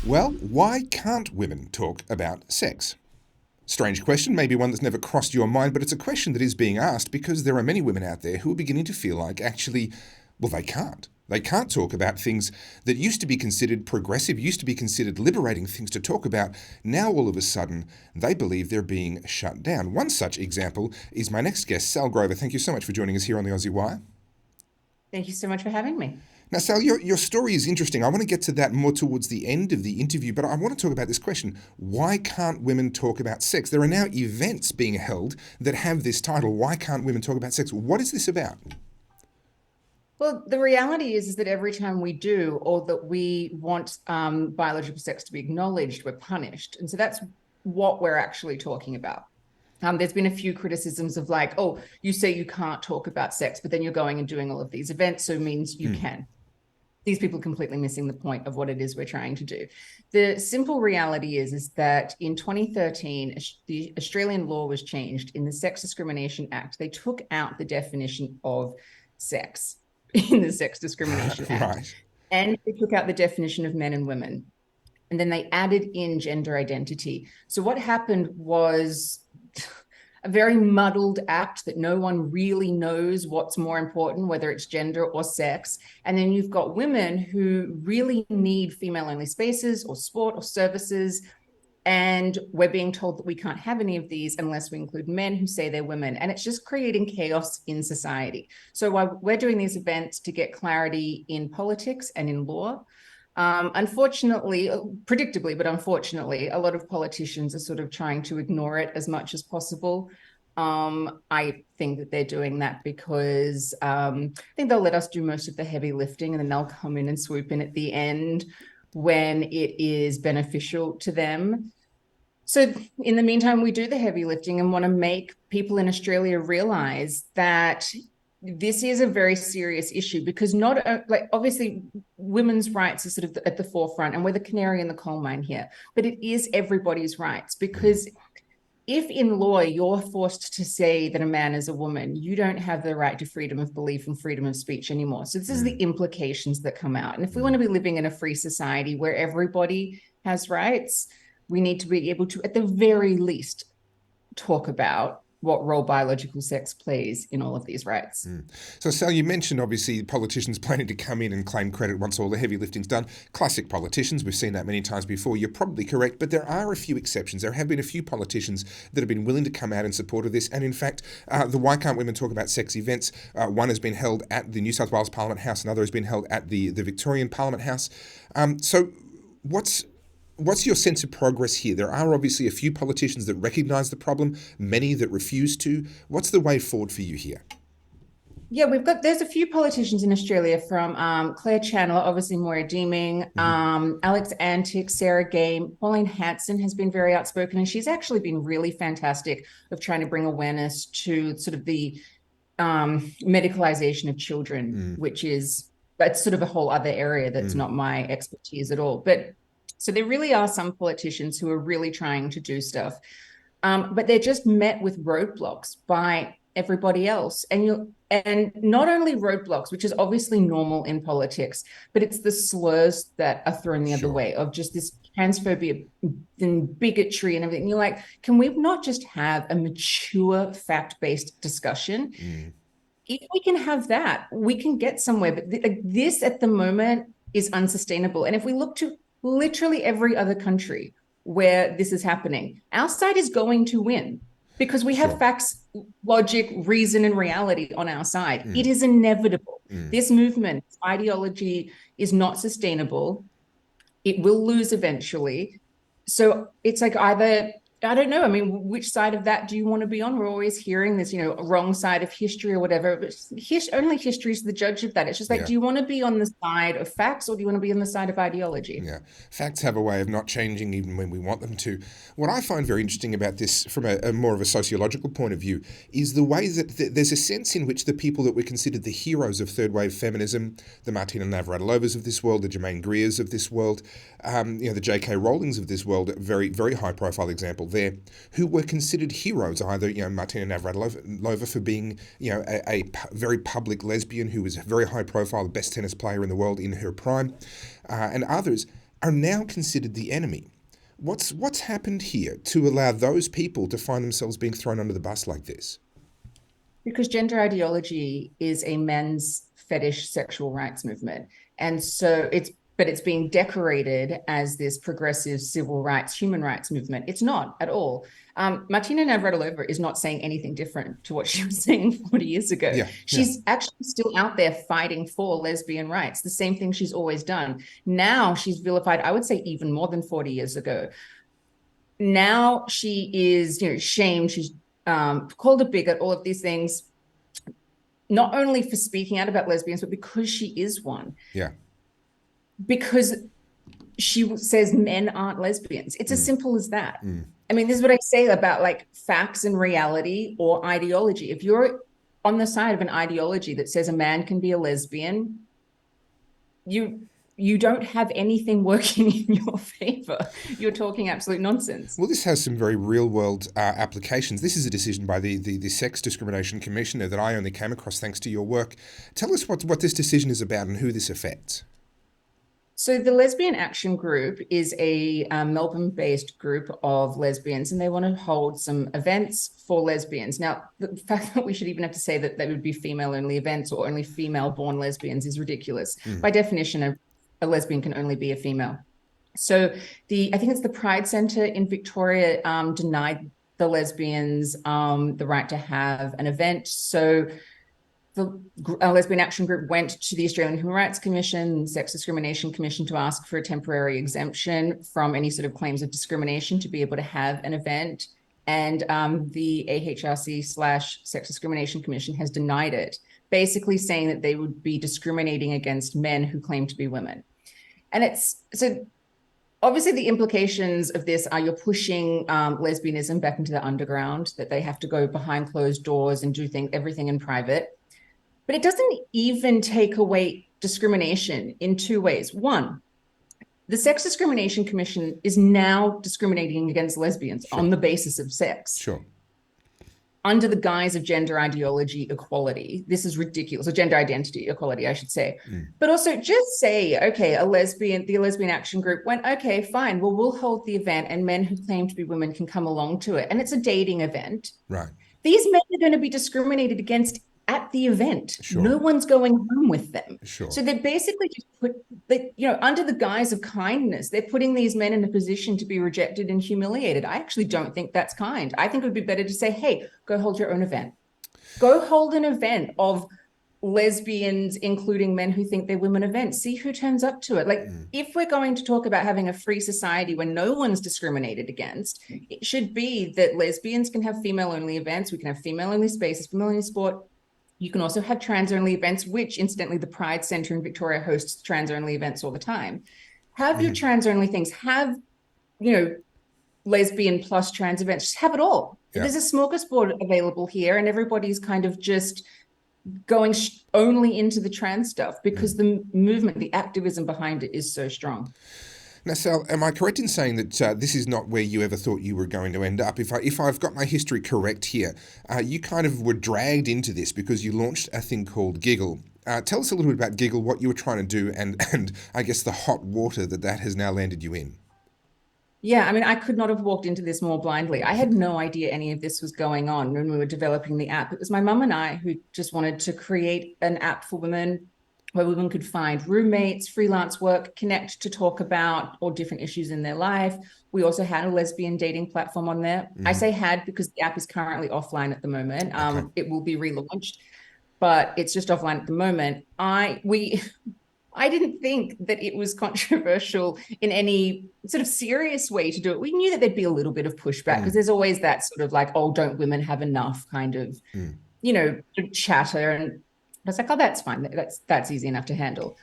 Well, why can't women talk about sex? Strange question, maybe one that's never crossed your mind, but it's a question that is being asked because there are many women out there who are beginning to feel like actually, well, they can't. They can't talk about things that used to be considered progressive, used to be considered liberating things to talk about. Now, all of a sudden, they believe they're being shut down. One such example is my next guest, Sal Grover. Thank you so much for joining us here on the Aussie Wire. Thank you so much for having me. Now, Sal, your story is interesting. I want to get to that more towards the end of the interview, but I want to talk about this question. Why can't women talk about sex? There are now events being held that have this title, Why Can't Women Talk About Sex? What is this about? Well, the reality is that every time we do, or that we want biological sex to be acknowledged, we're punished. And so that's what we're actually talking about. There's been a few criticisms of like, oh, you say you can't talk about sex, but then you're going and doing all of these events, so it means you can. These people are completely missing the point of what it is we're trying to do. The simple reality is that in 2013, the Australian law was changed in the Sex Discrimination Act. They took out the definition of sex in the Sex Discrimination Act. Right. And they took out the definition of men and women. And then they added in gender identity. So what happened was a very muddled act that no one really knows what's more important, whether it's gender or sex. And then you've got women who really need female-only spaces or sport or services. And we're being told that we can't have any of these unless we include men who say they're women. And it's just creating chaos in society. So while we're doing these events to get clarity in politics and in law, unfortunately, predictably, but unfortunately, a lot of politicians are sort of trying to ignore it as much as possible. I think that they're doing that because I think they'll let us do most of the heavy lifting and then they'll come in and swoop in at the end when it is beneficial to them. So in the meantime, we do the heavy lifting and want to make people in Australia realize that this is a very serious issue because not like obviously women's rights are sort of at the forefront and we're the canary in the coal mine here, but it is everybody's rights because if in law you're forced to say that a man is a woman, you don't have the right to freedom of belief and freedom of speech anymore. So this is the implications that come out. And if we want to be living in a free society where everybody has rights, we need to be able to, at the very least, talk about what role biological sex plays in all of these rights. So, Sal, you mentioned obviously politicians planning to come in and claim credit once all the heavy lifting's done. Classic politicians, we've seen that many times before. You're probably correct, but there are a few exceptions. There have been a few politicians that have been willing to come out in support of this. And in fact, the Why Can't Women Talk About Sex events, one has been held at the New South Wales Parliament House, another has been held at the Victorian Parliament House. So, What's your sense of progress here? There are obviously a few politicians that recognise the problem, many that refuse to. What's the way forward for you here? Yeah, there's a few politicians in Australia from Claire Chandler, obviously Moira Deeming, Alex Antic, Sarah Game, Pauline Hanson has been very outspoken, and she's actually been really fantastic of trying to bring awareness to sort of the medicalization of children, that's sort of a whole other area that's not my expertise at all. But so there really are some politicians who are really trying to do stuff, but they're just met with roadblocks by everybody else. And not only roadblocks, which is obviously normal in politics, but it's the slurs that are thrown the other way of just this transphobia and bigotry and everything. You're like, can we not just have a mature, fact-based discussion? If we can have that, we can get somewhere. But this at the moment is unsustainable. And if we look to literally every other country where this is happening, our side is going to win because we have facts, logic, reason, and reality on our side. It is inevitable. This movement, ideology is not sustainable. It will lose eventually. So it's like either, I don't know. I mean, which side of that do you want to be on? We're always hearing this, wrong side of history or whatever. But only history is the judge of that. It's just like, do you want to be on the side of facts or do you want to be on the side of ideology? Yeah. Facts have a way of not changing even when we want them to. What I find very interesting about this from a more of a sociological point of view is the way that there's a sense in which the people that were considered the heroes of third wave feminism, the Martina Navratilovas of this world, the Germaine Greers of this world, the J.K. Rowlings of this world, very, very high profile example there, who were considered heroes, either Martina Navratilova for being a very public lesbian who was a very high profile, the best tennis player in the world in her prime, and others. are now considered the enemy. What's happened here to allow those people to find themselves being thrown under the bus like this? Because gender ideology is a men's fetish sexual rights movement. And so it's being decorated as this progressive civil rights, human rights movement. It's not at all. Martina Navratilova is not saying anything different to what she was saying 40 years ago. Yeah, she's actually still out there fighting for lesbian rights, the same thing she's always done. Now she's vilified, I would say even more than 40 years ago. Now she is, shamed. She's called a bigot, all of these things, not only for speaking out about lesbians, but because she is one. Yeah. Because she says men aren't lesbians. It's as simple as that. I mean, this is what I say about like facts and reality or ideology. If you're on the side of an ideology that says a man can be a lesbian, you don't have anything working in your favor. You're talking absolute nonsense. Well, this has some very real-world applications. This is a decision by the Sex Discrimination Commissioner that I only came across thanks to your work. Tell us what this decision is about and who this affects. So the Lesbian Action Group is a Melbourne-based group of lesbians, and they want to hold some events for lesbians. Now, the fact that we should even have to say that they would be female-only events or only female-born lesbians is ridiculous. By definition, a lesbian can only be a female. So I think it's the Pride Centre in Victoria denied the lesbians the right to have an event. So the Lesbian Action Group went to the Australian Human Rights Commission, Sex Discrimination Commission, to ask for a temporary exemption from any sort of claims of discrimination to be able to have an event. And the AHRC/Sex Discrimination Commission has denied it, basically saying that they would be discriminating against men who claim to be women. And so obviously the implications of this are you're pushing lesbianism back into the underground, that they have to go behind closed doors and do everything in private. But it doesn't even take away discrimination in two ways. One, the Sex Discrimination Commission is now discriminating against lesbians on the basis of sex. Sure. Under the guise of gender ideology equality. This is ridiculous. Or gender identity equality, I should say. But also just say, okay, the Lesbian Action Group went, okay, fine. Well, we'll hold the event and men who claim to be women can come along to it. And it's a dating event. Right. These men are going to be discriminated against at the event. Sure. No one's going home with them. Sure. So they're basically just under the guise of kindness, they're putting these men in a position to be rejected and humiliated. I actually don't think that's kind. I think it would be better to say, hey, go hold your own event. Go hold an event of lesbians, including men who think they're women events. See who turns up to it. Like, if we're going to talk about having a free society where no one's discriminated against, it should be that lesbians can have female-only events. We can have female-only spaces, female-only sport. You can also have trans-only events, which incidentally the Pride Centre in Victoria hosts trans-only events all the time. Have your trans-only things, have, lesbian plus trans events, just have it all. Yeah. There's a smorgasbord available here and everybody's kind of just going only into the trans stuff because the movement, the activism behind it is so strong. Now, Sal, am I correct in saying that this is not where you ever thought you were going to end up? If I've got my history correct here, you kind of were dragged into this because you launched a thing called Giggle. Tell us a little bit about Giggle, what you were trying to do, and I guess the hot water that has now landed you in. Yeah, I mean, I could not have walked into this more blindly. I had no idea any of this was going on when we were developing the app. It was my mum and I who just wanted to create an app for women where women could find roommates, freelance work, connect to talk about all different issues in their life. We also had a lesbian dating platform on there. I say had because the app is currently offline at the moment. It will be relaunched, but it's just offline at the moment. I didn't think that it was controversial in any sort of serious way to do it. We knew that there'd be a little bit of pushback because there's always that sort of like, oh, don't women have enough kind of, chatter. And I was like, oh, that's fine. That's easy enough to handle.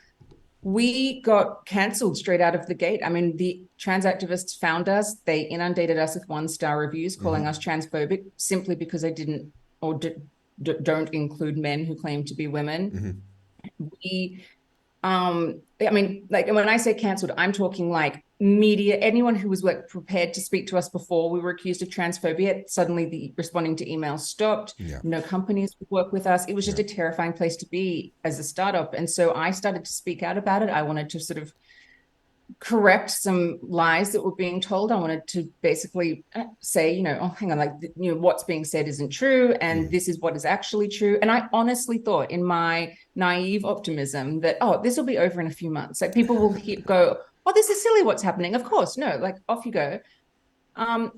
We got cancelled straight out of the gate. I mean, the trans activists found us. They inundated us with 1-star reviews calling us transphobic simply because they didn't or don't include men who claim to be women. I mean, like when I say cancelled, I'm talking like media, anyone who was prepared to speak to us before we were accused of transphobia, suddenly the responding to emails stopped. Yeah. No companies would work with us. It was just a terrifying place to be as a startup. And so I started to speak out about it. I wanted to sort of correct some lies that were being told. I wanted to basically say, oh, hang on, like, what's being said isn't true, and this is what is actually true. And I honestly thought, in my naive optimism, that, oh, this will be over in a few months. Like, people will go, oh, this is silly, what's happening? Of course, no, like, off you go. Um,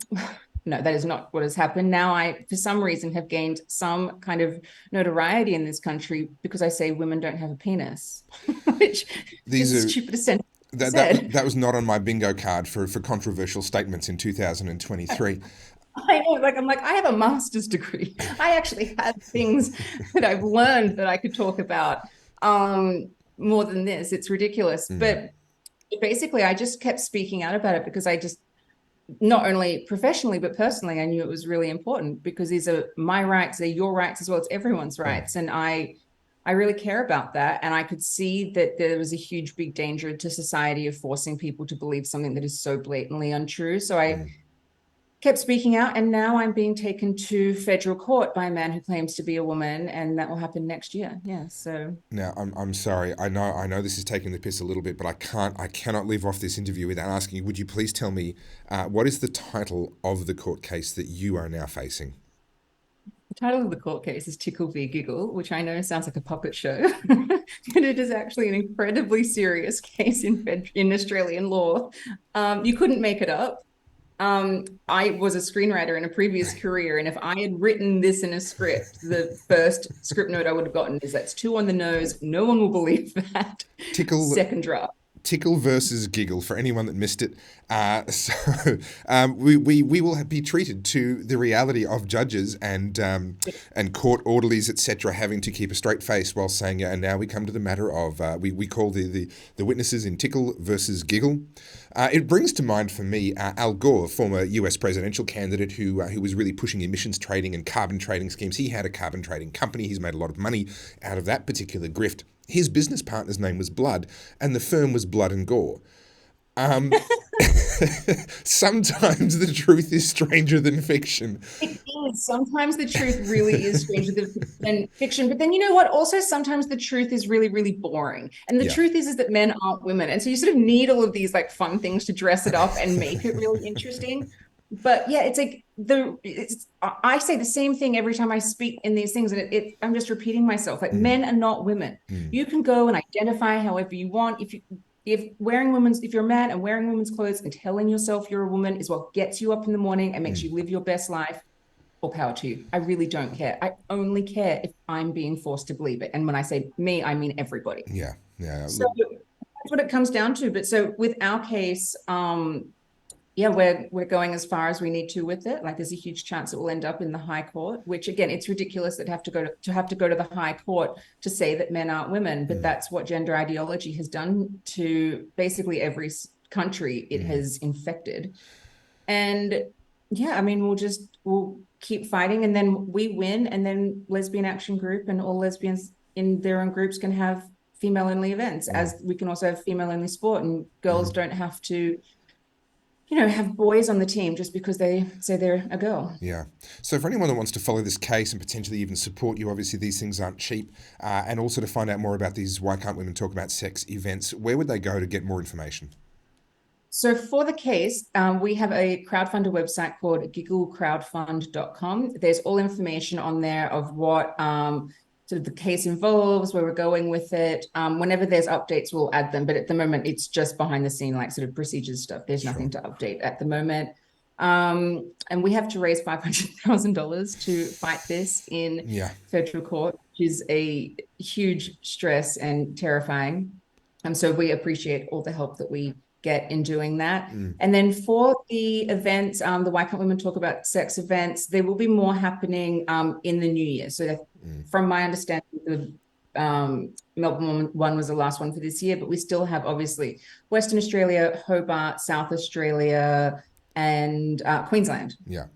no, that is not what has happened. Now I, for some reason, have gained some kind of notoriety in this country because I say women don't have a penis, which These is the are stupidest sentence that said. that was not on my bingo card for controversial statements in 2023. I know, like, I'm like, I have a master's degree. I actually have things that I've learned that I could talk about more than this. It's ridiculous. But basically, I just kept speaking out about it because I just, not only professionally, but personally, I knew it was really important because these are my rights, they're your rights as well. It's everyone's rights. And I really care about that. And I could see that there was a huge, big danger to society of forcing people to believe something that is so blatantly untrue. So I kept speaking out, and now I'm being taken to federal court by a man who claims to be a woman, and that will happen next year. Yeah, so Now, I'm sorry. I know this is taking the piss a little bit, but I cannot leave off this interview without asking you. Would you please tell me what is the title of the court case that you are now facing? the title of the court case is Tickle v. Giggle, which I know sounds like a puppet show, but it is actually an incredibly serious case in Australian law. You couldn't make it up. I was a screenwriter in a previous career, and if I had written this in a script, the first script note I would have gotten is that's too on the nose. No one will believe that. Tickle Second draft. Tickle versus Giggle, for anyone that missed it. We will be treated to the reality of judges and court orderlies, etc., having to keep a straight face while saying, and now we come to the matter of, we call the witnesses in Tickle versus Giggle. It brings to mind for me Al Gore, former US presidential candidate who was really pushing emissions trading and carbon trading schemes. He had a carbon trading company. He's made a lot of money out of that particular grift. His business partner's name was Blood, and the firm was Blood and Gore. Sometimes the truth is stranger than fiction. It is. Sometimes the truth really is stranger than fiction. But then, you know what? Also, sometimes the truth is really, really boring. And the truth is that men aren't women. And so you sort of need all of these like fun things to dress it up and make it really interesting. But yeah, it's like I say the same thing every time I speak in these things, and I'm just repeating myself. Like, men are not women. You can go and identify however you want. If you're a man and wearing women's clothes and telling yourself you're a woman is what gets you up in the morning and makes you live your best life, all power to you. I really don't care. I only care if I'm being forced to believe it. And when I say me, I mean everybody. Yeah. So that's what it comes down to. But so with our case, yeah, we're going as far as we need to with it. Like, there's a huge chance it will end up in the High Court, which again, it's ridiculous that have to go to the High Court to say that men aren't women, but that's what gender ideology has done to basically every country it has infected. And yeah, I mean, we'll keep fighting, and then we win, and then Lesbian Action Group and all lesbians in their own groups can have female-only events, as we can also have female-only sport, and girls don't have to have boys on the team just because they say they're a girl. Yeah. So for anyone that wants to follow this case and potentially even support you, obviously these things aren't cheap, and also to find out more about these Why Can't Women Talk About Sex events, where would they go to get more information? So for the case, we have a crowdfunder website called gigglecrowdfund.com. There's all information on there of what sort of the case involves, where we're going with it. Whenever there's updates, we'll add them. But at the moment, it's just behind the scene, like sort of procedures stuff. There's nothing to update at the moment. And we have to raise $500,000 to fight this in federal court, which is a huge stress and terrifying. So we appreciate all the help that we get in doing that. And then for the events, the Why Can't Women Talk About Sex events, there will be more happening in the new year. So from my understanding, the Melbourne one was the last one for this year, but we still have obviously Western Australia, Hobart, South Australia, and Queensland. Yeah.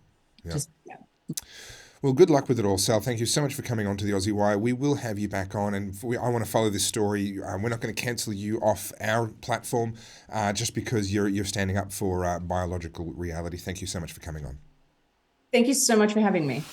Well, good luck with it all, Sal. Thank you so much for coming on to the Aussie Wire. We will have you back on, and I want to follow this story. We're not going to cancel you off our platform just because you're standing up for biological reality. Thank you so much for coming on. Thank you so much for having me.